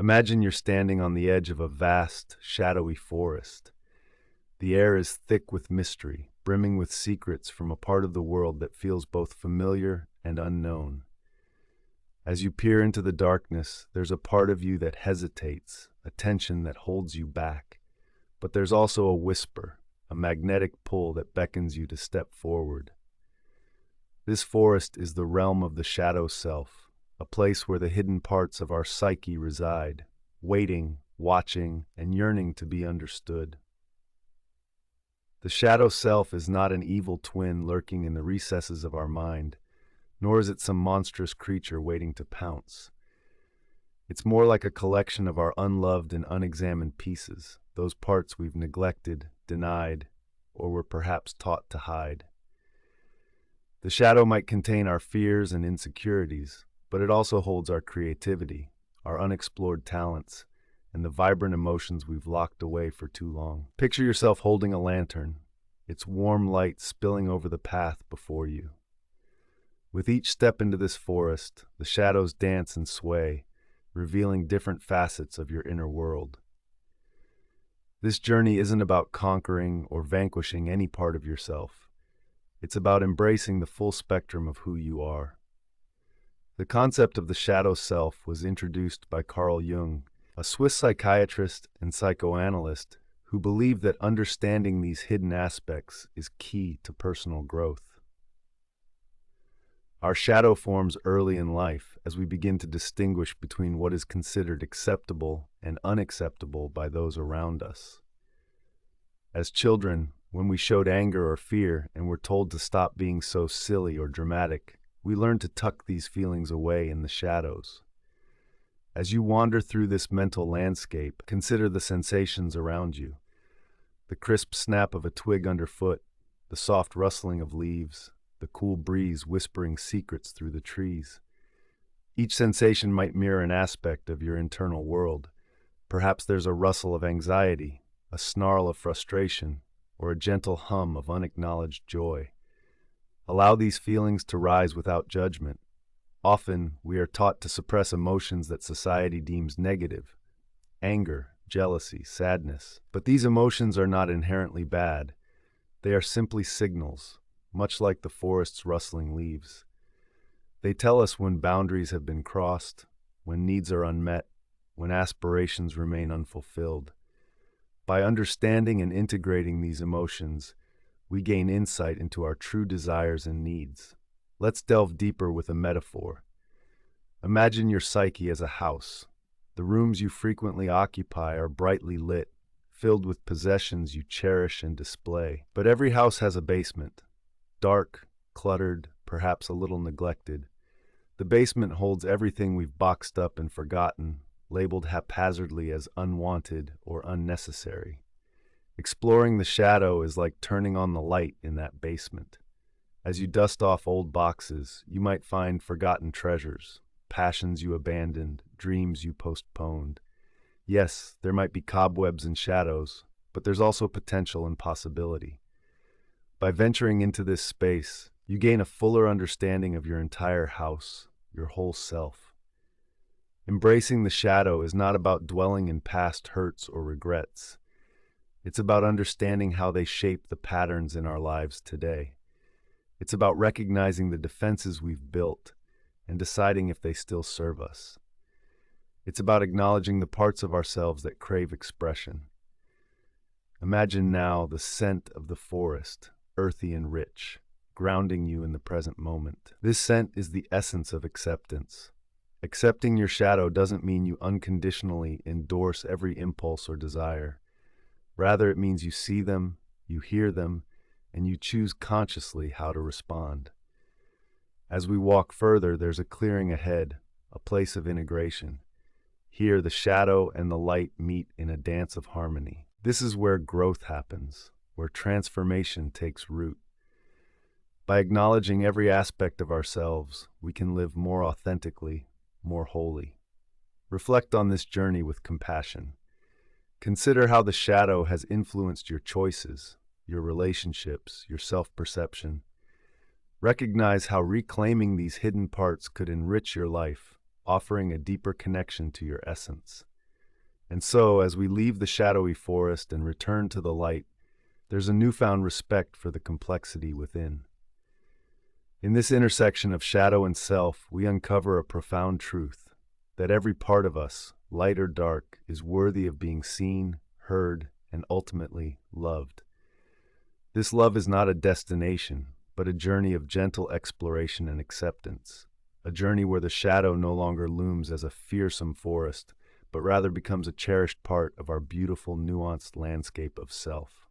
Imagine you're standing on the edge of a vast, shadowy forest. The air is thick with mystery, brimming with secrets from a part of the world that feels both familiar and unknown. As you peer into the darkness, there's a part of you that hesitates, a tension that holds you back. But there's also a whisper, a magnetic pull that beckons you to step forward. This forest is the realm of the shadow self, a place where the hidden parts of our psyche reside, waiting, watching, and yearning to be understood. The shadow self is not an evil twin lurking in the recesses of our mind, nor is it some monstrous creature waiting to pounce. It's more like a collection of our unloved and unexamined pieces, those parts we've neglected, denied, or were perhaps taught to hide. The shadow might contain our fears and insecurities, but it also holds our creativity, our unexplored talents, and the vibrant emotions we've locked away for too long. Picture yourself holding a lantern, its warm light spilling over the path before you. With each step into this forest, the shadows dance and sway, revealing different facets of your inner world. This journey isn't about conquering or vanquishing any part of yourself. It's about embracing the full spectrum of who you are. The concept of the shadow self was introduced by Carl Jung, a Swiss psychiatrist and psychoanalyst who believed that understanding these hidden aspects is key to personal growth. Our shadow forms early in life as we begin to distinguish between what is considered acceptable and unacceptable by those around us. As children, when we showed anger or fear and were told to stop being so silly or dramatic, we learned to tuck these feelings away in the shadows. As you wander through this mental landscape, consider the sensations around you. The crisp snap of a twig underfoot, the soft rustling of leaves, the cool breeze whispering secrets through the trees. Each sensation might mirror an aspect of your internal world. Perhaps there's a rustle of anxiety, a snarl of frustration, or a gentle hum of unacknowledged joy. Allow these feelings to rise without judgment. Often, we are taught to suppress emotions that society deems negative: anger, jealousy, sadness. But these emotions are not inherently bad. They are simply signals, much like the forest's rustling leaves. They tell us when boundaries have been crossed, when needs are unmet, when aspirations remain unfulfilled. By understanding and integrating these emotions, we gain insight into our true desires and needs. Let's delve deeper with a metaphor. Imagine your psyche as a house. The rooms you frequently occupy are brightly lit, filled with possessions you cherish and display. But every house has a basement. Dark, cluttered, perhaps a little neglected. The basement holds everything we've boxed up and forgotten, labeled haphazardly as unwanted or unnecessary. Exploring the shadow is like turning on the light in that basement. As you dust off old boxes, you might find forgotten treasures, passions you abandoned, dreams you postponed. Yes, there might be cobwebs and shadows, but there's also potential and possibility. By venturing into this space, you gain a fuller understanding of your entire house, your whole self. Embracing the shadow is not about dwelling in past hurts or regrets. It's about understanding how they shape the patterns in our lives today. It's about recognizing the defenses we've built and deciding if they still serve us. It's about acknowledging the parts of ourselves that crave expression. Imagine now the scent of the forest, earthy and rich, grounding you in the present moment. This scent is the essence of acceptance. Accepting your shadow doesn't mean you unconditionally endorse every impulse or desire. Rather, it means you see them, you hear them, and you choose consciously how to respond. As we walk further, there's a clearing ahead, a place of integration. Here, the shadow and the light meet in a dance of harmony. This is where growth happens, where transformation takes root. By acknowledging every aspect of ourselves, we can live more authentically, more wholly. Reflect on this journey with compassion. Consider how the shadow has influenced your choices, your relationships, your self-perception. Recognize how reclaiming these hidden parts could enrich your life, offering a deeper connection to your essence. And so, as we leave the shadowy forest and return to the light, there's a newfound respect for the complexity within. In this intersection of shadow and self, we uncover a profound truth, that every part of us, light or dark, is worthy of being seen, heard, and ultimately loved. This love is not a destination, but a journey of gentle exploration and acceptance, a journey where the shadow no longer looms as a fearsome forest, but rather becomes a cherished part of our beautiful, nuanced landscape of self.